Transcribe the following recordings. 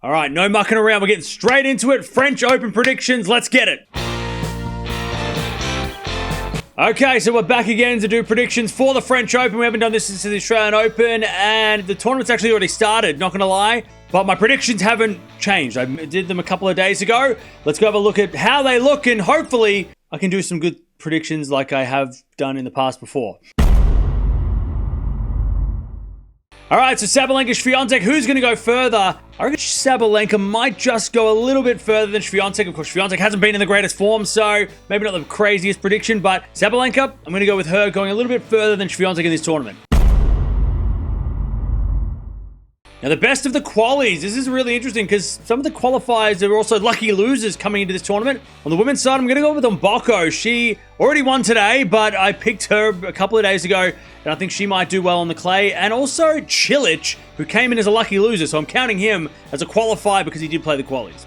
All right, no mucking around. We're getting straight into it. French Open predictions. Let's get it. Okay, so we're back again to do predictions for the French Open. We haven't done this since the Australian Open, and the tournament's actually already started, not going to lie. But my predictions haven't changed. I did them a couple of days ago. Let's go have a look at how they look, and hopefully I can do some good predictions like I have done in the past before. All right, so Sabalenka, Swiatek, who's going to go further? I reckon Sabalenka might just go a little bit further than Swiatek. Of course, Swiatek hasn't been in the greatest form, so maybe not the craziest prediction, but Sabalenka, I'm going to go with her going a little bit further than Swiatek in this tournament. Now, the best of the qualies. This is really interesting because some of the qualifiers are also lucky losers coming into this tournament. On the women's side, I'm going to go with Mboko. She already won today, but I picked her a couple of days ago, and I think she might do well on the clay. And also Cilic, who came in as a lucky loser, so I'm counting him as a qualifier because he did play the qualies.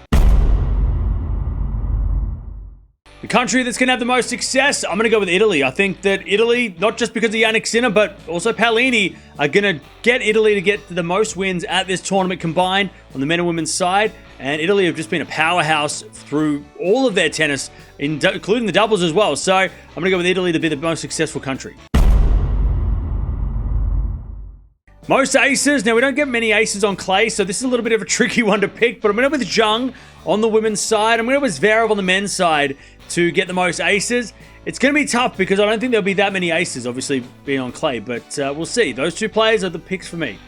The country that's going to have the most success, I'm going to go with Italy. I think that Italy, not just because of Jannik Sinner, but also Paolini, are going to get Italy to get the most wins at this tournament combined on the men and women's side. And Italy have just been a powerhouse through all of their tennis, including the doubles as well. So I'm going to go with Italy to be the most successful country. Most aces. Now, we don't get many aces on clay, so this is a little bit of a tricky one to pick, but I'm going to go with Zhang on the women's side. I'm going to go with Zverev on the men's side to get the most aces. It's going to be tough because I don't think there'll be that many aces, obviously, being on clay, but we'll see. Those two players are the picks for me.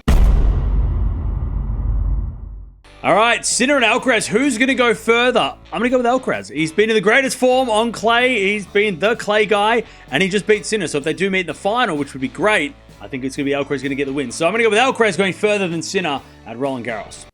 All right, Sinner and Alcaraz. Who's going to go further? I'm going to go with Alcaraz. He's been in the greatest form on clay. He's been the clay guy, and he just beat Sinner. So if they do meet in the final, which would be great, I think it's going to be Alcaraz going to get the win. So I'm going to go with Alcaraz going further than Sinner at Roland Garros.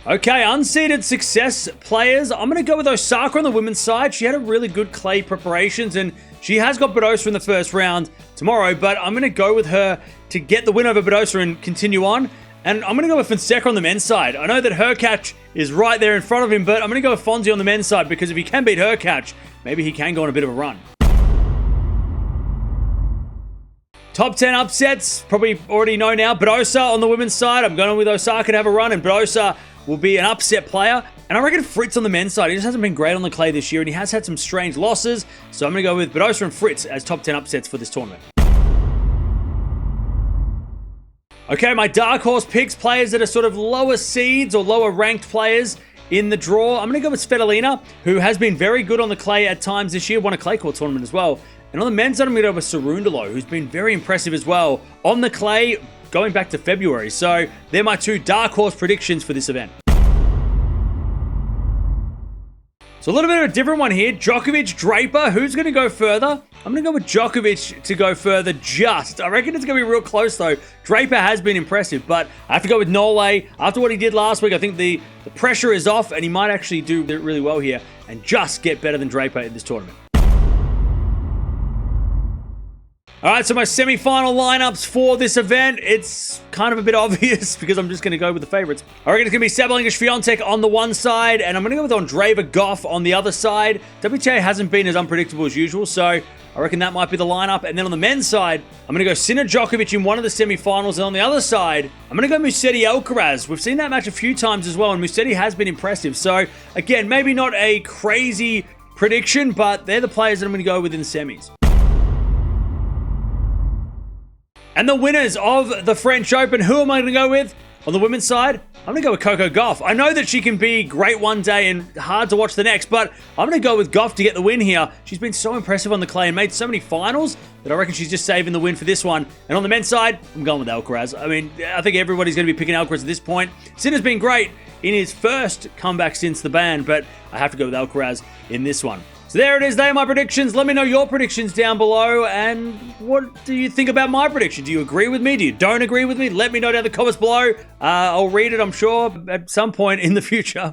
Okay, unseeded success players. I'm going to go with Osaka on the women's side. She had a really good clay preparations, and she has got Badosa in the first round tomorrow, but I'm going to go with her to get the win over Badosa and continue on. And I'm going to go with Fonseca on the men's side. I know that Hurkacz is right there in front of him, but I'm going to go with Fonzie on the men's side because if he can beat Hurkacz, maybe he can go on a bit of a run. Top 10 upsets, probably already know now. Badosa on the women's side. I'm going with Osaka to have a run, and Badosa will be an upset player. And I reckon Fritz on the men's side. He just hasn't been great on the clay this year, and he has had some strange losses. So I'm going to go with Badosa and Fritz as top 10 upsets for this tournament. Okay, my dark horse picks, players that are sort of lower seeds or lower ranked players in the draw. I'm going to go with Svitolina, who has been very good on the clay at times this year. Won a clay court tournament as well. And on the men's side, I'm going to go with Cerundolo, who's been very impressive as well on the clay going back to February. So they're my two dark horse predictions for this event. So a little bit of a different one here. Djokovic, Draper. Who's going to go further? I'm going to go with Djokovic to go further just. I reckon it's going to be real close, though. Draper has been impressive, but I have to go with Nole. After what he did last week, I think the pressure is off, and he might actually do really well here and just get better than Draper in this tournament. All right, so my semi-final lineups for this event, it's kind of a bit obvious because I'm just going to go with the favorites. I reckon it's going to be Sabalenka, Swiatek on the one side, and I'm going to go with Draper, Gauff on the other side. WTA hasn't been as unpredictable as usual, so I reckon that might be the lineup. And then on the men's side, I'm going to go Sinner, Djokovic in one of the semi-finals, and on the other side, I'm going to go Musetti, Alcaraz. We've seen that match a few times as well, and Musetti has been impressive. So again, maybe not a crazy prediction, but they're the players that I'm going to go with in the semis. And the winners of the French Open, who am I going to go with? On the women's side, I'm going to go with Coco Gauff. I know that she can be great one day and hard to watch the next, but I'm going to go with Gauff to get the win here. She's been so impressive on the clay and made so many finals that I reckon she's just saving the win for this one. And on the men's side, I'm going with Alcaraz. I mean, I think everybody's going to be picking Alcaraz at this point. Sinner's been great in his first comeback since the ban, but I have to go with Alcaraz in this one. So there it is. They are my predictions. Let me know your predictions down below. And what do you think about my prediction? Do you agree with me? Do you don't agree with me? Let me know down in the comments below. I'll read it, I'm sure, at some point in the future.